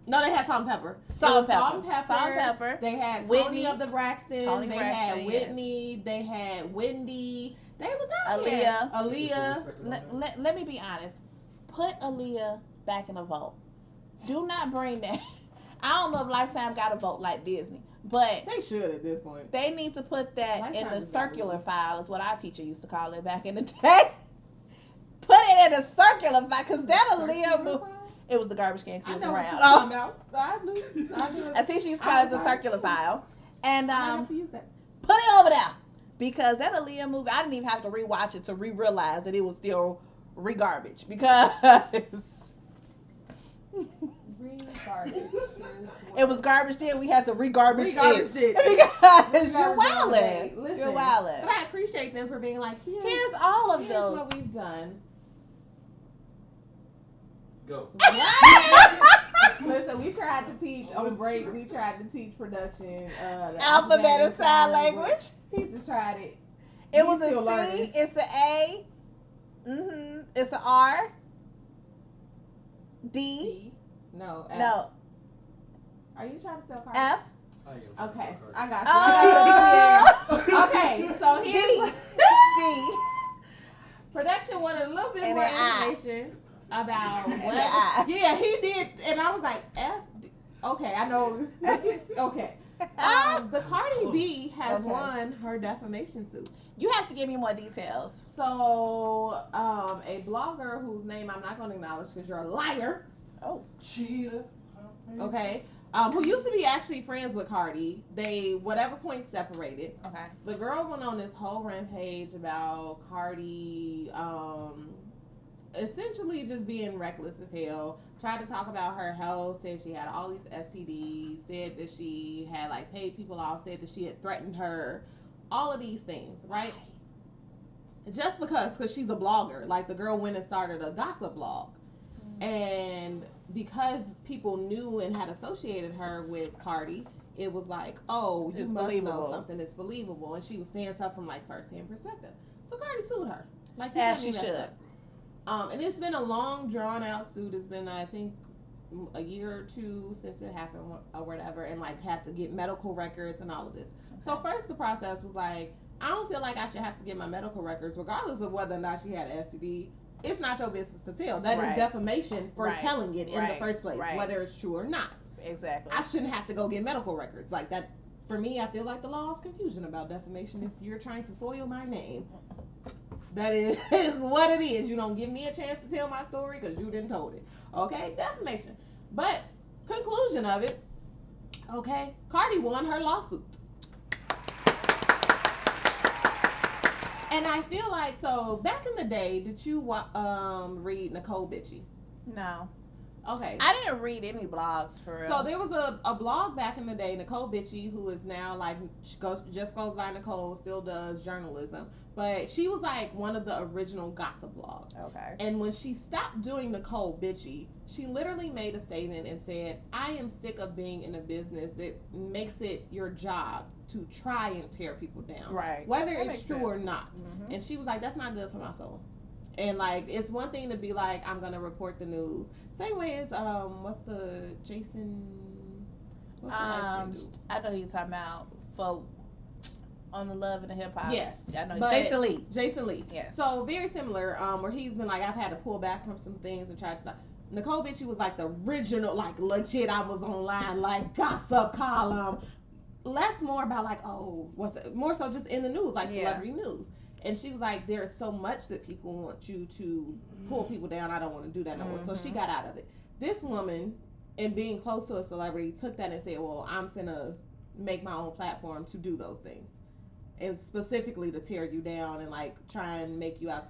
No, they had Salt and Pepper. Salt and Pepper. They had Whitney Tony of the Braxton. Had Whitney. Yes. They had Wendy. They was out here. Aaliyah. Let me be honest. Put Aaliyah back in the vote. Do not bring that. I don't know if Lifetime got a vote like Disney, but they should at this point. They need to put that Lifetime in the circular file, is what our teacher used to call it back in the day. Put it in a circular file, because that Aaliyah movie. It was the garbage can because it was around. I knew. A teacher used to call it the circular file. And I have to use that. Put it over there. Because that Aaliyah movie, I didn't even have to rewatch it to realize that it was still re-garbage. Because it was garbage then. We had to re-garbage it. Because you're wildin'. You're wildin'. But I appreciate them for being like, here's all of here's those. what we've done. Go. Listen, we tried to teach on break. We tried to teach production. The alphabet and sign language. He just tried it. It was a C. It's an A. It's an R. D. No. F. No. Are you trying to spell Cardi? F. Okay, I got you. Okay, so here's D. Production wanted a little bit more information about what. Yeah, he did, and I was like, F. Okay, I know. Okay. The Cardi B has won her defamation suit. You have to give me more details. So, a blogger whose name I'm not going to acknowledge because you're a liar. Oh, cheater. Okay. Who used to be actually friends with Cardi. They, whatever point, separated. Okay. The girl went on this whole rampage about Cardi, essentially just being reckless as hell. Tried to talk about her health, said she had all these STDs, said that she had like paid people off, said that she had threatened her, all of these things, right? Just because she's a blogger. Like the girl went and started a gossip blog. And because people knew and had associated her with Cardi, it was like, oh, you must know something that's believable. And she was saying stuff from like first-hand perspective. So Cardi sued her. Like as she should. And it's been a long, drawn-out suit. It's been, I think, a year or two since it happened or whatever, and, like, had to get medical records and all of this. Okay. So first the process was like, I don't feel like I should have to get my medical records, regardless of whether or not she had an STD. It's not your business to tell. That is defamation for telling it in the first place, whether it's true or not. Exactly. I shouldn't have to go get medical records. Like, that, for me, I feel like the law is confusion about defamation. If you're trying to soil my name, That is what it is. You don't give me a chance to tell my story because you didn't told it. Okay? Defamation. But conclusion of it, okay, Cardi won her lawsuit. And I feel like, so back in the day, did you read Nicole Bitchie? No. Okay. I didn't read any blogs for real. So there was a blog back in the day, Nicole Bitchie, who is now like, just goes by Nicole, still does journalism. But she was like one of the original gossip blogs. Okay. And when she stopped doing Nicole Bitchie, she literally made a statement and said, I am sick of being in a business that makes it your job to try and tear people down. Right. Whether That it's makes true sense. or not. Mm-hmm. And she was like, that's not good for my soul. And like, it's one thing to be like, I'm gonna report the news. Same way as what's the last name dude? I know who you're talking about for on the Love and the Hip Hop. Yes, I know but Jason Lee. Yes. So very similar. Where he's been like, I've had to pull back from some things and try to stop. Nicole Bitchie was like the original, like legit. I was online, like gossip column. Less more about like, oh, what's it? More so just in the news, like celebrity news. And she was like, there is so much that people want you to pull people down. I don't want to do that no more. So she got out of it. This woman, in being close to a celebrity, took that and said, well, I'm finna make my own platform to do those things. And specifically to tear you down and like try and make you out.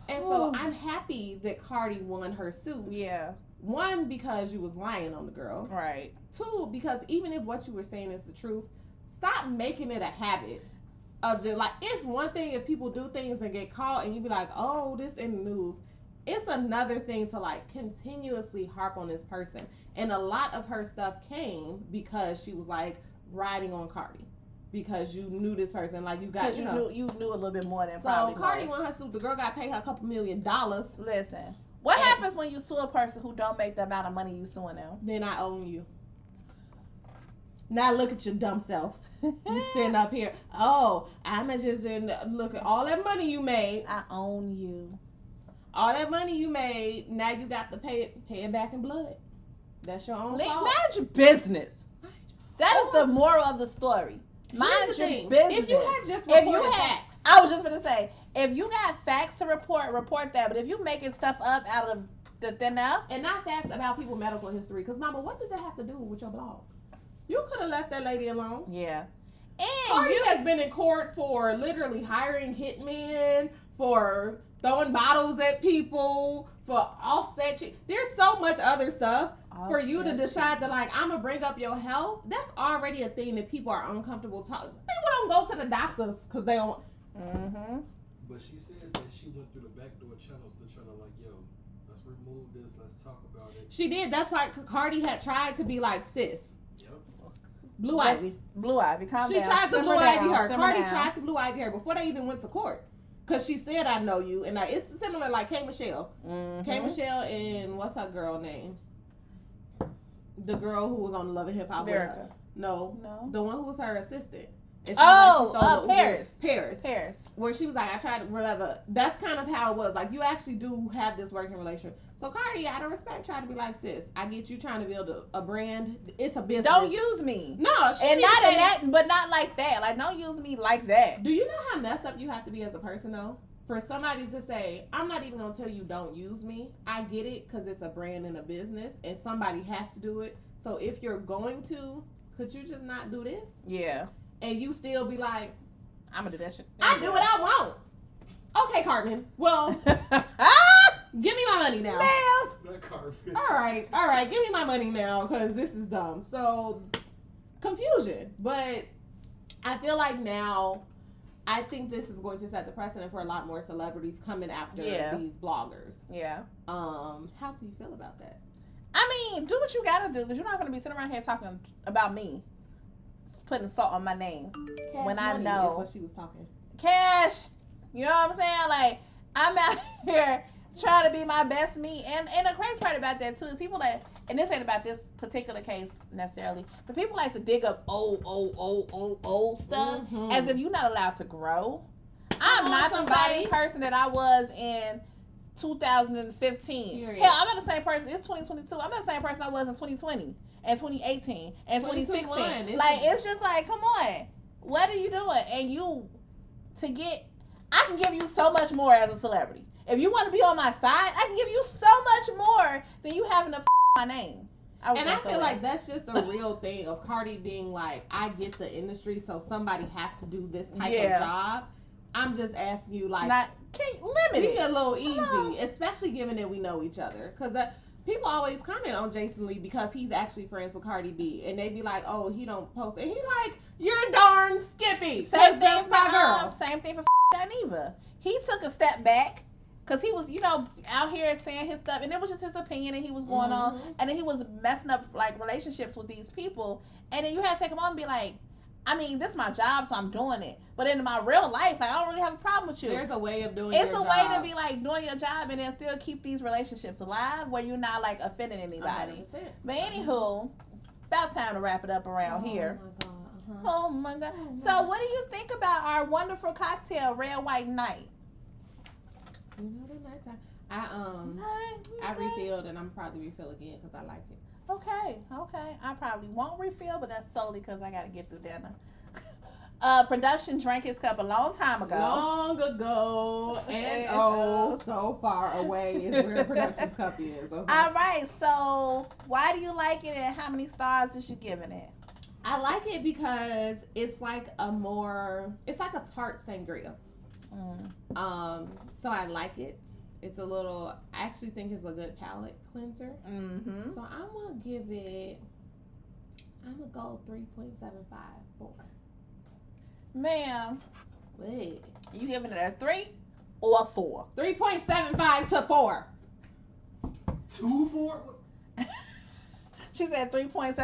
And so I'm happy that Cardi won her suit. Yeah. One, because you was lying on the girl. Right. Two, because even if what you were saying is the truth, stop making it a habit. Of just like, it's one thing if people do things and get caught and you be like, oh, this in the news. It's another thing to like continuously harp on this person. And a lot of her stuff came because she was like riding on Cardi. Because you knew this person, like you got, you knew a little bit more than so probably Cardi most. won her suit. The girl got paid her a couple $1 million. Listen, what happens when you sue a person who don't make the amount of money you suing them? Then I own you. Now look at your dumb self. You sitting up here. Oh, I'ma just look at all that money you made. I own you. All that money you made. Now you got to pay it back in blood. That's your own fault. Mind your business. That is the moral of the story. Mind your business. If you had just reported facts. I was just gonna say, if you got facts to report that. But if you making stuff up out of the thin air, and not facts about people's medical history, because Mama, what did that have to do with your blog? You could have left that lady alone. Yeah. And Cardi has been in court for literally hiring hitmen, for throwing bottles at people, for offset. There's so much other stuff for you to decide that, like, I'm going to bring up your health. That's already a thing that people are uncomfortable talking. People don't go to the doctors because they don't. Mm-hmm. But she said that she went through the backdoor channels to try to, like, yo, let's remove this, let's talk about it. She did. That's why Cardi had tried to be like, sis. Blue Ivy. Ivy. Blue Ivy, calm down. She tried to Blue Ivy her. Cardi down. tried to Blue Ivy her before they even went to court. Because she said, I know you. And it's similar like K. Michelle. Mm-hmm. K. Michelle and what's her girl name? The girl who was on Love and Hip Hop. No. The one who was her assistant. And she Paris. Where she was like, I tried to, whatever. That's kind of how it was. Like, you actually do have this working relationship. So Cardi, out of respect, tried to be like, sis, I get you trying to build a brand. It's a business. Don't use me. No, and not in that, but not like that. Like, don't use me like that. Do you know how messed up you have to be as a person, though? For somebody to say, I'm not even going to tell you don't use me. I get it because it's a brand and a business and somebody has to do it. So if you're going to, could you just not do this? Yeah. And you still be like, I'm going to do that shit. I do what I want. Okay, Cartman. Well, give me my money now. All right. Give me my money now because this is dumb. So, confusion. But I feel like now, I think this is going to set the precedent for a lot more celebrities coming after these bloggers. Yeah. How do you feel about that? I mean, do what you got to do because you're not going to be sitting around here talking about me. Putting salt on my name. Cash when I money know. Is what she was talking. Cash. You know what I'm saying? Like, I'm out here trying to be my best me. And the crazy part about that, too, is people that, and this ain't about this particular case necessarily, but people like to dig up old stuff as if you're not allowed to grow. I'm not the same person that I was in 2015. Period. Hell, I'm not the same person. It's 2022. I'm not the same person I was in 2020 and 2018 and 2016. Like, it's just like, come on. What are you doing? And you, to get, I can give you so much more as a celebrity. If you want to be on my side, I can give you so much more than you having to my name. I feel like that's just a real thing of Cardi being like, I get the industry, so somebody has to do this type of job. I'm just asking you, like, can't limit it. Be a little easy, especially given that we know each other. Because people always comment on Jason Lee because he's actually friends with Cardi B, and they be like, "Oh, he don't post it." He like, "You're darn Skippy." Same thing for my girl. Same thing for Daniva. He took a step back because he was, out here saying his stuff, and it was just his opinion, and he was going on, and then he was messing up like relationships with these people, and then you had to take him on and be like, I mean, this is my job, so I'm doing it. But in my real life, like, I don't really have a problem with you. There's a way of doing It's a way to be, like, doing your job and then still keep these relationships alive where you're not, like, offending anybody. 100%. But anywho, about time to wrap it up around here. Oh, my God. So what do you think about our wonderful cocktail, Red, White, Night? I refilled, and I'm probably refill again because I like it. Okay. I probably won't refill, but that's solely because I got to get through dinner. Production drank his cup a long time ago. And so far away is where production's cup is. Okay. All right, so why do you like it, and how many stars is you giving it? I like it because it's like it's like a tart sangria. So I like it. It's I actually think it's a good palate cleanser. Mm-hmm. So I'm going to go 3.75. Ma'am. Wait. You giving it a 3 or a 4? 3.75 to 4. 2 4? She said 3.75/4.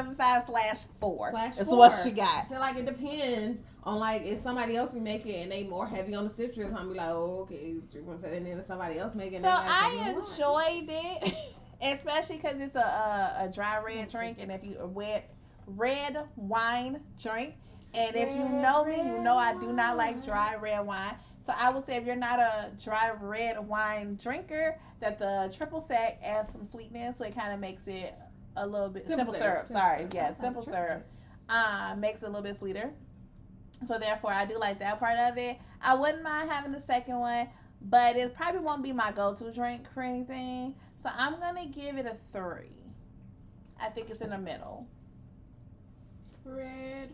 That's 4. what she got. I feel like it depends on, like, if somebody else we make it and they more heavy on the citrus, I'm be like, oh, okay, 3.7. And then if somebody else make it, so I enjoyed it, especially because it's a dry red drink, and if you red wine drink, and if you know me, you know I do not like dry red wine. So I would say if you're not a dry red wine drinker, that the triple sec adds some sweetness, so it kind of makes it a little bit simple syrup. Simple syrup makes it a little bit sweeter. So therefore, I do like that part of it. I wouldn't mind having the second one, but it probably won't be my go-to drink for anything. So I'm gonna give it a 3. I think it's in the middle. Red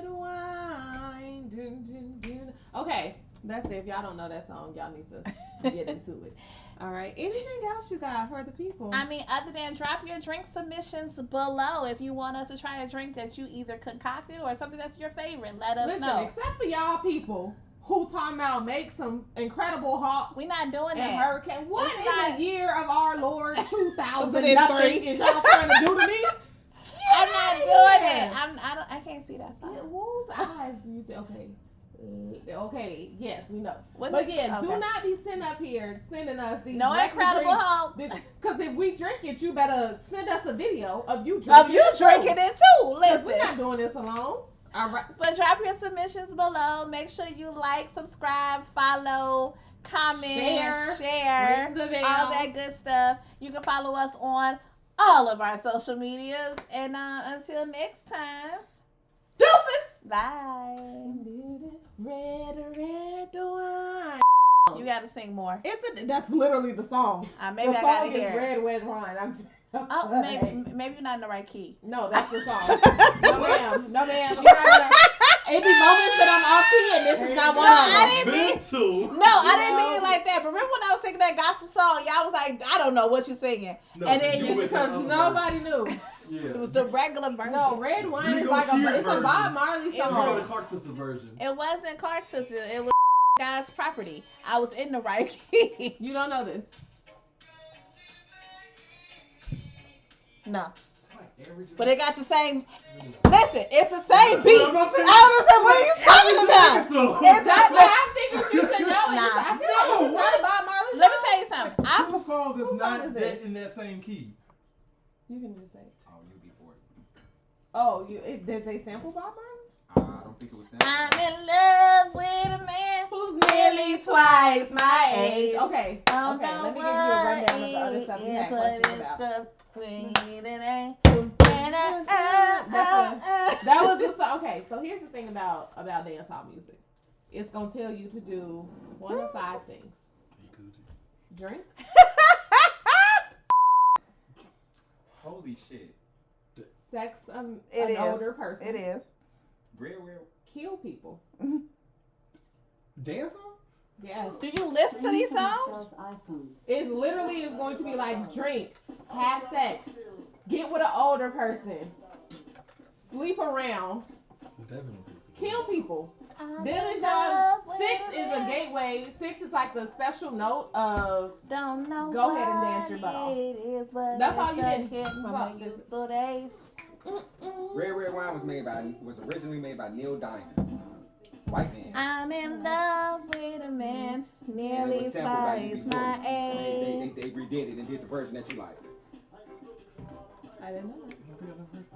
wine. Dun, dun, dun. Okay, that's it. If y'all don't know that song, y'all need to get into it. All right. Anything else you got for the people? I mean, other than drop your drink submissions below. If you want us to try a drink that you either concocted or something that's your favorite, let us know. Except for y'all people who talking about make some incredible hawks. We're not doing that. Hurricane. What in the year of our Lord 2003 is y'all trying to do to me? I'm not doing it. I can't see that far. Whose eyes do you think? Okay, yes, we know. Do not be sending us these. No incredible hulks. Because if we drink it, you better send us a video of you drinking it too. Listen, we're not doing this alone. All right. But drop your submissions below. Make sure you like, subscribe, follow, comment, share all that good stuff. You can follow us on all of our social medias. And until next time, deuces. Bye. Red wine. You got to sing more. That's literally the song. Maybe I got to hear it. Red wine. Maybe you're not in the right key. No, that's the song. No, ma'am. It be moments that I'm off key, and this is not one of them. I didn't mean it like that. But remember when I was singing that gospel song, y'all was like, I don't know what you're singing. No, and then because nobody knew. Yeah. It was the regular version. No, red wine is like it's a Bob Marley song. It was the Clark Sisters version. It wasn't Clark Sisters. It was God's property. I was in the right key. You don't know this. No. But it got the same. Listen, it's the same beat. I was saying, what are you talking about? I think you should know it. I feel like it's not about Marley. Let me tell you something. Two songs is not in that same key. You can just say. Oh, UB40. Oh, did they sample Bob Marley? I don't think it was sampled. I'm in love with a man who's nearly twice my age. Okay. Let me give you a rundown of the other stuff we had questions about. That was the song. Okay, so here's the thing about dancehall music. it's gonna tell you to do one of 5 things. Drink. Holy shit. Sex an It older person. It is. Real. Kill people. Dance on? Yes. Do you listen to these songs? It literally is going to be like drink, have sex, get with an older person, sleep around, kill people. Them is y'all. 6 is a gateway. 6 is like the special note of Don't know. Go ahead and dance your butt off. That's all you get from the youthful days. Red Wine was originally made by Neil Diamond. White man. I'm in love with a man nearly twice my age. They redid it and did the version that you like. I didn't know that.